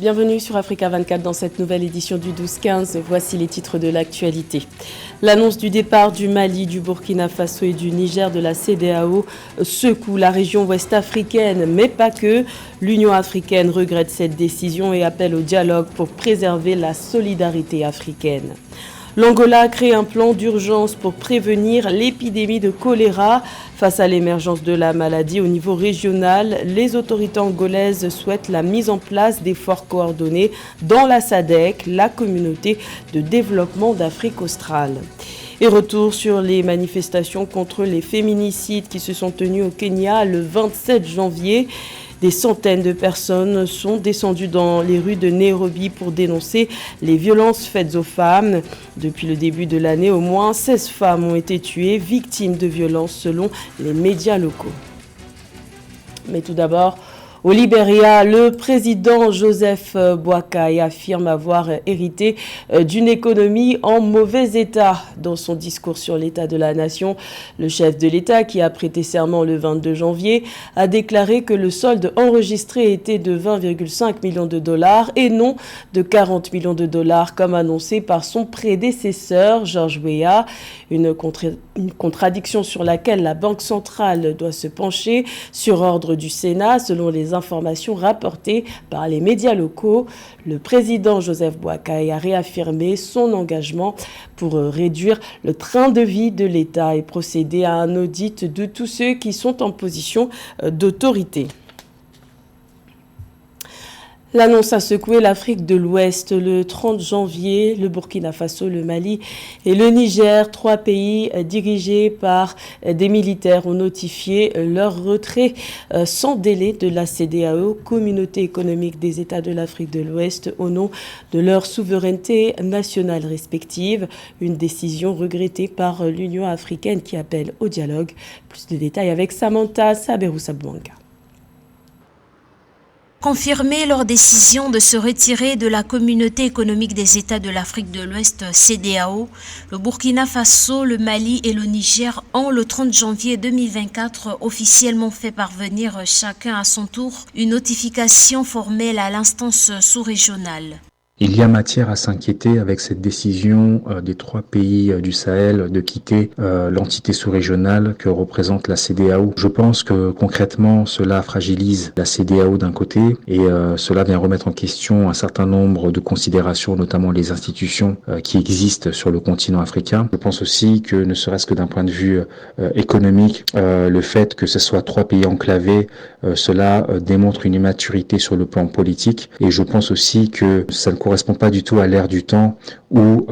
Bienvenue sur Africa 24 dans cette nouvelle édition du 12-15. Voici les titres de l'actualité. L'annonce du départ du Mali, du Burkina Faso et du Niger de la CEDEAO secoue la région ouest-africaine, mais pas que. L'Union africaine regrette cette décision et appelle au dialogue pour préserver la solidarité africaine. L'Angola crée un plan d'urgence pour prévenir l'épidémie de choléra. Face à l'émergence de la maladie au niveau régional, les autorités angolaises souhaitent la mise en place d'efforts coordonnés dans la SADC, la communauté de développement d'Afrique australe. Et retour sur les manifestations contre les féminicides qui se sont tenues au Kenya le 27 janvier. Des centaines de personnes sont descendues dans les rues de Nairobi pour dénoncer les violences faites aux femmes. Depuis le début de l'année, au moins 16 femmes ont été tuées, victimes de violences selon les médias locaux. Mais tout d'abord, au Libéria, le président Joseph Boakai affirme avoir hérité d'une économie en mauvais état. Dans son discours sur l'état de la nation, le chef de l'État, qui a prêté serment le 22 janvier, a déclaré que le solde enregistré était de 20,5 millions de dollars et non de 40 millions de dollars comme annoncé par son prédécesseur George Weah. Une contradiction sur laquelle la Banque centrale doit se pencher sur ordre du Sénat, selon les informations rapportées par les médias locaux. Le président Joseph Boakai a réaffirmé son engagement pour réduire le train de vie de l'État et procéder à un audit de tous ceux qui sont en position d'autorité. L'annonce a secoué l'Afrique de l'Ouest le 30 janvier. Le Burkina Faso, le Mali et le Niger, trois pays dirigés par des militaires, ont notifié leur retrait sans délai de la CEDEAO, Communauté économique des États de l'Afrique de l'Ouest, au nom de leur souveraineté nationale respective. Une décision regrettée par l'Union africaine qui appelle au dialogue. Plus de détails avec Samantha Saberou-Sabouanga. Confirmer leur décision de se retirer de la Communauté économique des États de l'Afrique de l'Ouest, CEDEAO, le Burkina Faso, le Mali et le Niger ont le 30 janvier 2024 officiellement fait parvenir chacun à son tour une notification formelle à l'instance sous-régionale. Il y a matière à s'inquiéter avec cette décision des trois pays du Sahel de quitter l'entité sous-régionale que représente la CEDEAO. Je pense que concrètement, cela fragilise la CEDEAO d'un côté et cela vient remettre en question un certain nombre de considérations, notamment les institutions qui existent sur le continent africain. Je pense aussi que, ne serait-ce que d'un point de vue économique, le fait que ce soit trois pays enclavés, cela démontre une immaturité sur le plan politique et je pense aussi que ça ne correspond pas du tout à l'ère du temps où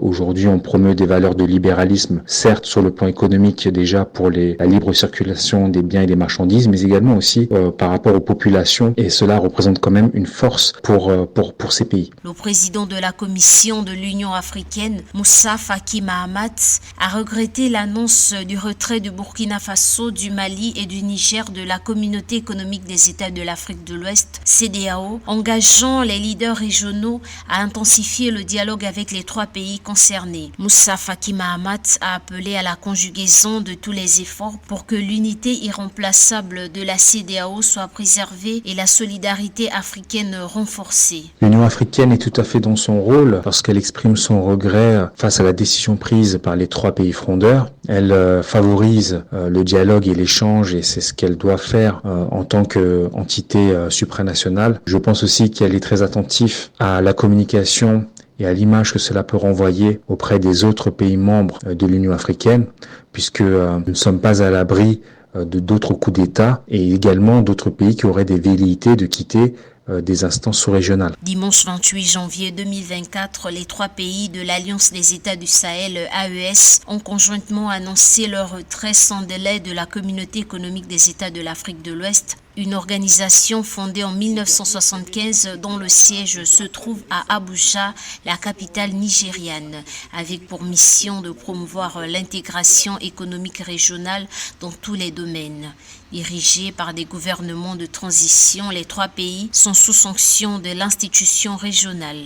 aujourd'hui on promeut des valeurs de libéralisme, certes sur le plan économique déjà pour la libre circulation des biens et des marchandises, mais également aussi par rapport aux populations et cela représente quand même une force pour ces pays. Le président de la Commission de l'Union africaine, Moussa Faki Mahamat, a regretté l'annonce du retrait du Burkina Faso, du Mali et du Niger de la Communauté économique des États de l'Afrique de l'Ouest, CEDEAO, engageant les leaders régionaux à intensifier le dialogue avec les trois pays concernés. Moussa Faki Mahamat a appelé à la conjugaison de tous les efforts pour que l'unité irremplaçable de la CEDEAO soit préservée et la solidarité africaine renforcée. L'Union africaine est tout à fait dans son rôle lorsqu'elle exprime son regret face à la décision prise par les trois pays frondeurs. Elle favorise le dialogue et l'échange et c'est ce qu'elle doit faire en tant qu'entité supranationale. Je pense aussi qu'elle est très attentive à la communication et à l'image que cela peut renvoyer auprès des autres pays membres de l'Union africaine, puisque nous ne sommes pas à l'abri de d'autres coups d'État et également d'autres pays qui auraient des velléités de quitter des instances sous-régionales. Dimanche 28 janvier 2024, les trois pays de l'Alliance des États du Sahel, AES, ont conjointement annoncé leur retrait sans délai de la Communauté économique des États de l'Afrique de l'Ouest, une organisation fondée en 1975 dont le siège se trouve à Abuja, la capitale nigériane, avec pour mission de promouvoir l'intégration économique régionale dans tous les domaines. Dirigés par des gouvernements de transition, les trois pays sont sous sanction de l'institution régionale.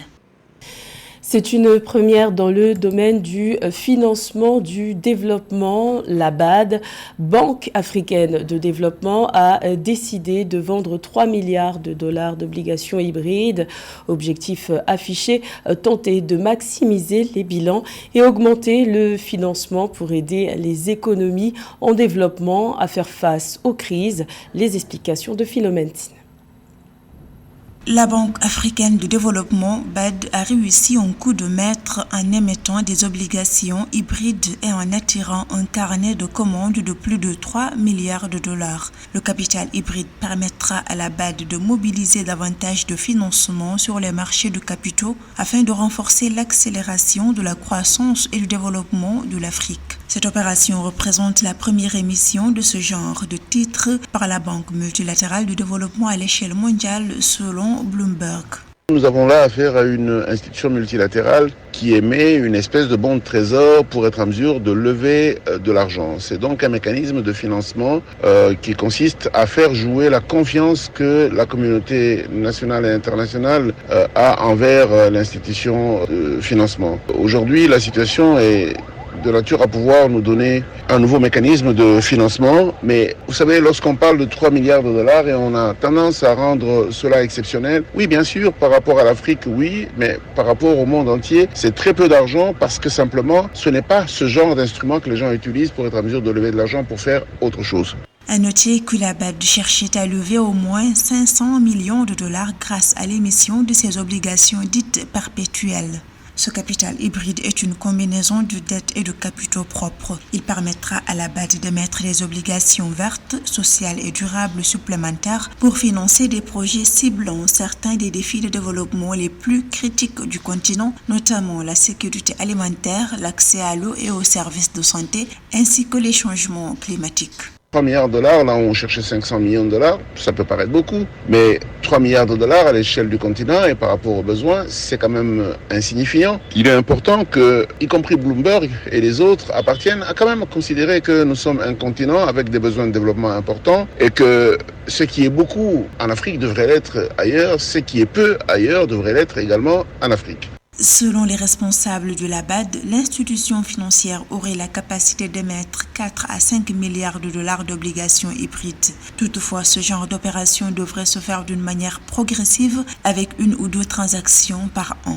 C'est une première dans le domaine du financement du développement. La BAD, Banque africaine de développement, a décidé de vendre 3 milliards de dollars d'obligations hybrides. Objectif affiché, tenter de maximiser les bilans et augmenter le financement pour aider les économies en développement à faire face aux crises. Les explications de Philomène. La Banque africaine de développement, BAD, a réussi un coup de maître en émettant des obligations hybrides et en attirant un carnet de commandes de plus de 3 milliards de dollars. Le capital hybride permettra à la BAD de mobiliser davantage de financement sur les marchés de capitaux afin de renforcer l'accélération de la croissance et du développement de l'Afrique. Cette opération représente la première émission de ce genre de titres par la Banque multilatérale de développement à l'échelle mondiale selon Bloomberg. Nous avons là affaire à une institution multilatérale qui émet une espèce de bon de trésor pour être en mesure de lever de l'argent. C'est donc un mécanisme de financement qui consiste à faire jouer la confiance que la communauté nationale et internationale a envers l'institution de financement. Aujourd'hui, la situation est de nature à pouvoir nous donner un nouveau mécanisme de financement. Mais vous savez, lorsqu'on parle de 3 milliards de dollars et on a tendance à rendre cela exceptionnel, oui, bien sûr, par rapport à l'Afrique, oui, mais par rapport au monde entier, c'est très peu d'argent parce que simplement, ce n'est pas ce genre d'instrument que les gens utilisent pour être en mesure de lever de l'argent pour faire autre chose. À noter que la BAD cherchait à lever au moins 500 millions de dollars grâce à l'émission de ces obligations dites perpétuelles. Ce capital hybride est une combinaison de dettes et de capitaux propres. Il permettra à la BAD d'émettre des obligations vertes, sociales et durables supplémentaires pour financer des projets ciblant certains des défis de développement les plus critiques du continent, notamment la sécurité alimentaire, l'accès à l'eau et aux services de santé, ainsi que les changements climatiques. 3 milliards de dollars, là on cherchait 500 millions de dollars, ça peut paraître beaucoup, mais 3 milliards de dollars à l'échelle du continent et par rapport aux besoins, c'est quand même insignifiant. Il est important que, y compris Bloomberg et les autres, appartiennent à quand même considérer que nous sommes un continent avec des besoins de développement importants et que ce qui est beaucoup en Afrique devrait l'être ailleurs, ce qui est peu ailleurs devrait l'être également en Afrique. Selon les responsables de la BAD, l'institution financière aurait la capacité d'émettre 4 à 5 milliards de dollars d'obligations hybrides. Toutefois, ce genre d'opération devrait se faire d'une manière progressive avec 1 ou 2 transactions par an.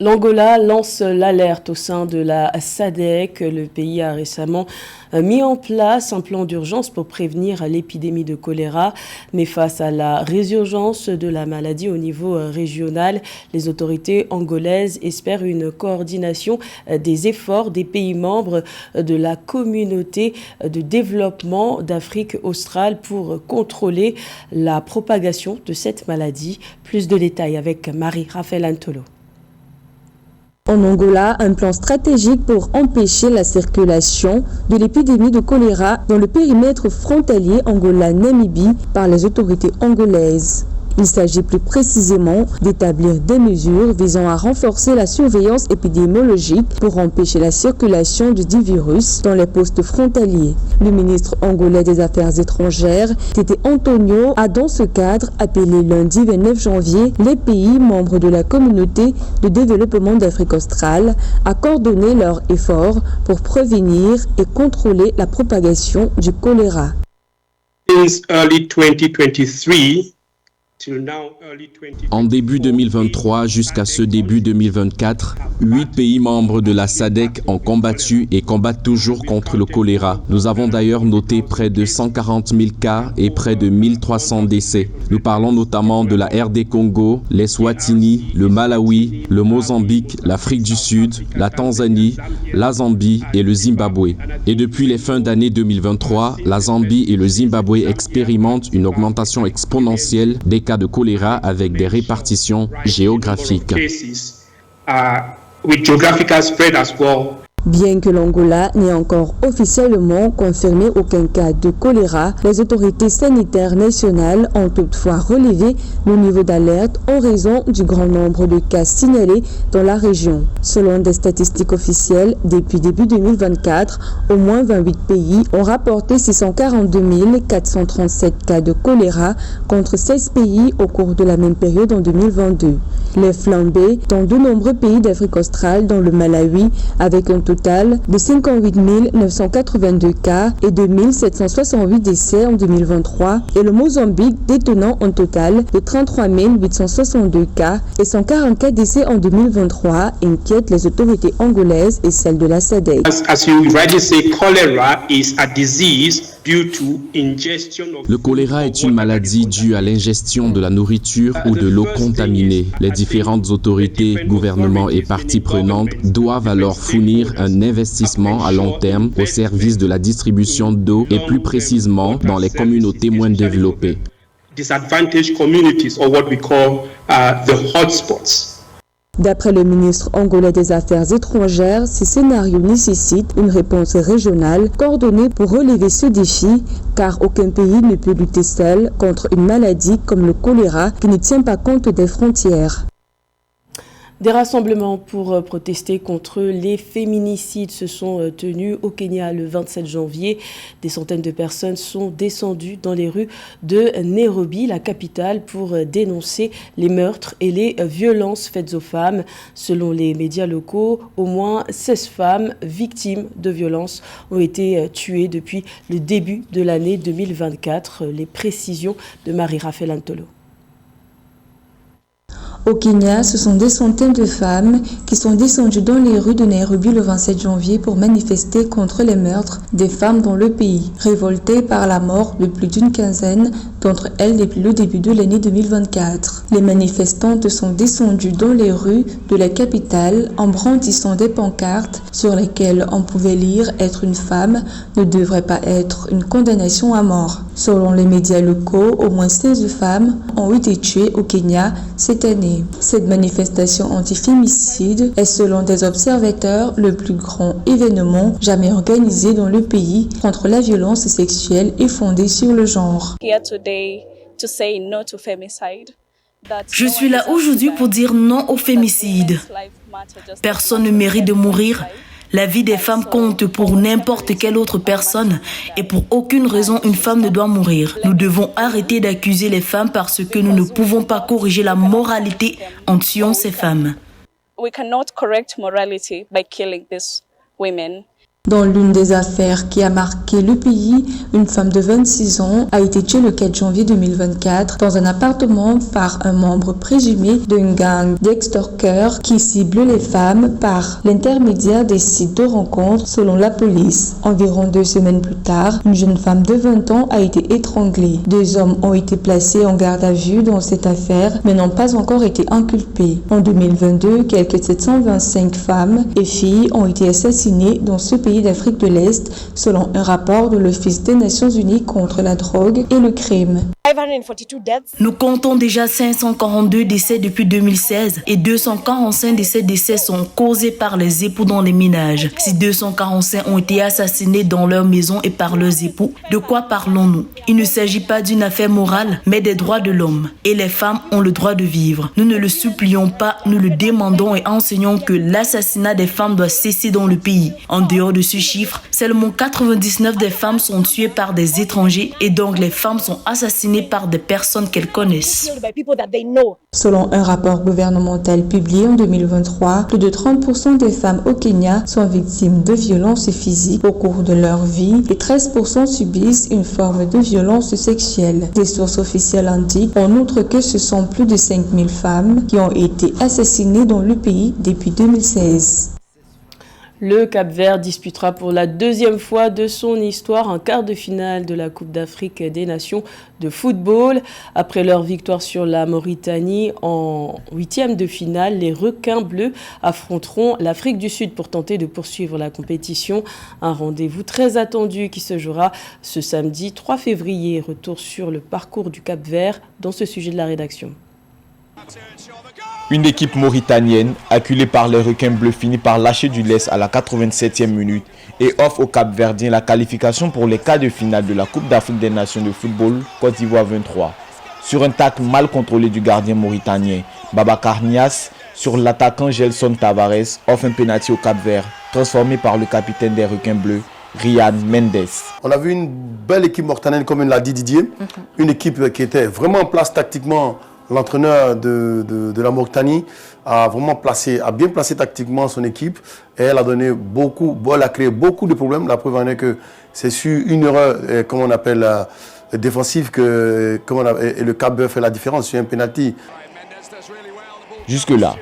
L'Angola lance l'alerte au sein de la SADC. Le pays a récemment mis en place un plan d'urgence pour prévenir l'épidémie de choléra. Mais face à la résurgence de la maladie au niveau régional, les autorités angolaises espèrent une coordination des efforts des pays membres de la communauté de développement d'Afrique australe pour contrôler la propagation de cette maladie. Plus de détails avec Marie-Raphaël Antolo. En Angola, un plan stratégique pour empêcher la circulation de l'épidémie de choléra dans le périmètre frontalier Angola-Namibie par les autorités angolaises. Il s'agit plus précisément d'établir des mesures visant à renforcer la surveillance épidémiologique pour empêcher la circulation du dit virus dans les postes frontaliers. Le ministre angolais des Affaires étrangères, Tete Antonio, a dans ce cadre appelé lundi 29 janvier les pays membres de la communauté de développement d'Afrique australe à coordonner leurs efforts pour prévenir et contrôler la propagation du choléra. Since early 2023, en début 2023 jusqu'à ce début 2024, 8 pays membres de la SADC ont combattu et combattent toujours contre le choléra. Nous avons d'ailleurs noté près de 140 000 cas et près de 1300 décès. Nous parlons notamment de la RD Congo, les Swatini, le Malawi, le Mozambique, l'Afrique du Sud, la Tanzanie, la Zambie et le Zimbabwe. Et depuis les fins d'année 2023, la Zambie et le Zimbabwe expérimentent une augmentation exponentielle des cas de choléra avec des répartitions géographiques. Bien que l'Angola n'ait encore officiellement confirmé aucun cas de choléra, les autorités sanitaires nationales ont toutefois relevé le niveau d'alerte en raison du grand nombre de cas signalés dans la région. Selon des statistiques officielles, depuis début 2024, au moins 28 pays ont rapporté 642 437 cas de choléra contre 16 pays au cours de la même période en 2022. Les flambées dans de nombreux pays d'Afrique australe, dont le Malawi, avec un total de 58 982 cas et 2768 décès en 2023, et le Mozambique détenant un total de 33 862 cas et 144 décès en 2023, inquiètent les autorités angolaises et celles de la SADC. As you rightly say, cholera is a disease due to ingestion of... Le choléra est une maladie due à l'ingestion de la nourriture ou de l'eau contaminée. Les différentes autorités, gouvernements et parties prenantes doivent alors fournir un investissement à long terme au service de la distribution d'eau et plus précisément dans les communautés moins développées. Disadvantaged communities, or what we call the hotspots. D'après le ministre angolais des Affaires étrangères, ces scénarios nécessitent une réponse régionale coordonnée pour relever ce défi, car aucun pays ne peut lutter seul contre une maladie comme le choléra qui ne tient pas compte des frontières. Des rassemblements pour protester contre les féminicides se sont tenus au Kenya le 27 janvier. Des centaines de personnes sont descendues dans les rues de Nairobi, la capitale, pour dénoncer les meurtres et les violences faites aux femmes. Selon les médias locaux, au moins 16 femmes victimes de violences ont été tuées depuis le début de l'année 2024. Les précisions de Marie-Raphaël Antolo. Au Kenya, ce sont des centaines de femmes qui sont descendues dans les rues de Nairobi le 27 janvier pour manifester contre les meurtres des femmes dans le pays, révoltées par la mort de plus d'une quinzaine d'entre elles depuis le début de l'année 2024. Les manifestantes sont descendues dans les rues de la capitale en brandissant des pancartes sur lesquelles on pouvait lire « Être une femme ne devrait pas être une condamnation à mort ». Selon les médias locaux, au moins 16 femmes ont été tuées au Kenya cette année. Cette manifestation anti-fémicide est, selon des observateurs, le plus grand événement jamais organisé dans le pays contre la violence sexuelle et fondée sur le genre. Je suis là aujourd'hui pour dire non au fémicide. Personne ne mérite de mourir. La vie des femmes compte pour n'importe quelle autre personne et pour aucune raison une femme ne doit mourir. Nous devons arrêter d'accuser les femmes parce que nous ne pouvons pas corriger la moralité en tuant ces femmes. Dans l'une des affaires qui a marqué le pays, une femme de 26 ans a été tuée le 4 janvier 2024 dans un appartement par un membre présumé d'un gang d'extorqueurs qui cible les femmes par l'intermédiaire des sites de rencontres selon la police. Environ 2 semaines plus tard, une jeune femme de 20 ans a été étranglée. 2 hommes ont été placés en garde à vue dans cette affaire mais n'ont pas encore été inculpés. En 2022, quelques 725 femmes et filles ont été assassinées dans ce pays d'Afrique de l'Est, selon un rapport de l'Office des Nations Unies contre la drogue et le crime. Nous comptons déjà 542 décès depuis 2016 et 245 de ces décès sont causés par les époux dans les ménages. Si 245 ont été assassinés dans leur maison et par leurs époux, de quoi parlons-nous? Il ne s'agit pas d'une affaire morale, mais des droits de l'homme. Et les femmes ont le droit de vivre. Nous ne le supplions pas, nous le demandons et enseignons que l'assassinat des femmes doit cesser dans le pays. En dehors de ce chiffre, seulement 99 des femmes sont tuées par des étrangers et donc les femmes sont assassinées par des personnes qu'elles connaissent. Selon un rapport gouvernemental publié en 2023, plus de 30% des femmes au Kenya sont victimes de violences physiques au cours de leur vie et 13% subissent une forme de violence sexuelle. Des sources officielles indiquent en outre que ce sont plus de 5000 femmes qui ont été assassinées dans le pays depuis 2016. Le Cap-Vert disputera pour la 2e fois de son histoire un quart de finale de la Coupe d'Afrique des Nations de football. Après leur victoire sur la Mauritanie en 8e de finale, les requins bleus affronteront l'Afrique du Sud pour tenter de poursuivre la compétition. Un rendez-vous très attendu qui se jouera ce samedi 3 février. Retour sur le parcours du Cap-Vert dans ce sujet de la rédaction. Une équipe mauritanienne, acculée par les requins bleus, finit par lâcher du lest à la 87e minute et offre aux Cap-Verdiens la qualification pour les quarts de finale de la Coupe d'Afrique des Nations de football Côte d'Ivoire 23. Sur un tacle mal contrôlé du gardien mauritanien, Babacar Niasse, sur l'attaquant Gelson Tavares, offre un pénalty au Cap-Vert, transformé par le capitaine des requins bleus, Ryan Mendes. On a vu une belle équipe mauritanienne, comme l'a dit Didier, une équipe qui était vraiment en place tactiquement. L'entraîneur de la Mauritanie a bien placé tactiquement son équipe et elle a créé beaucoup de problèmes. La preuve en est que c'est sur une erreur, comme on appelle défensive, que le Cap-Vert fait la différence sur un penalty. Jusque-là,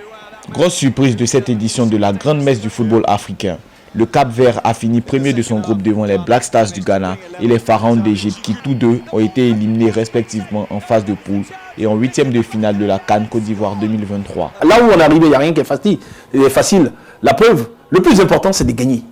grosse surprise de cette édition de la grande messe du football africain. Le Cap-Vert a fini premier de son groupe devant les Black Stars du Ghana et les Pharaons d'Égypte qui tous deux ont été éliminés respectivement en phase de poule et en huitième de finale de la CAN Côte d'Ivoire 2023. Là où on est arrivé, il n'y a rien qui est facile. La preuve, le plus important, c'est de gagner.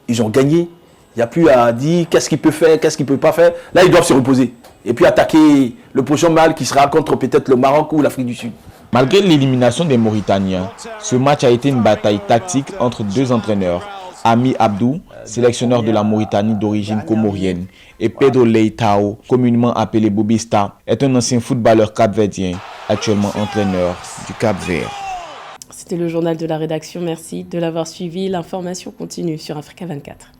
Ils ont gagné. Il n'y a plus à dire qu'est-ce qu'il peut faire, qu'est-ce qu'il ne peut pas faire. Là, ils doivent se reposer. Et puis attaquer le prochain match qui sera contre peut-être le Maroc ou l'Afrique du Sud. Malgré l'élimination des Mauritaniens, ce match a été une bataille tactique entre deux entraîneurs. Ami Abdou, sélectionneur de la Mauritanie d'origine comorienne, et Pedro Leitao, communément appelé Bobista, est un ancien footballeur capverdien, actuellement entraîneur du Cap-Vert. C'était le journal de la rédaction. Merci de l'avoir suivi. L'information continue sur Africa 24.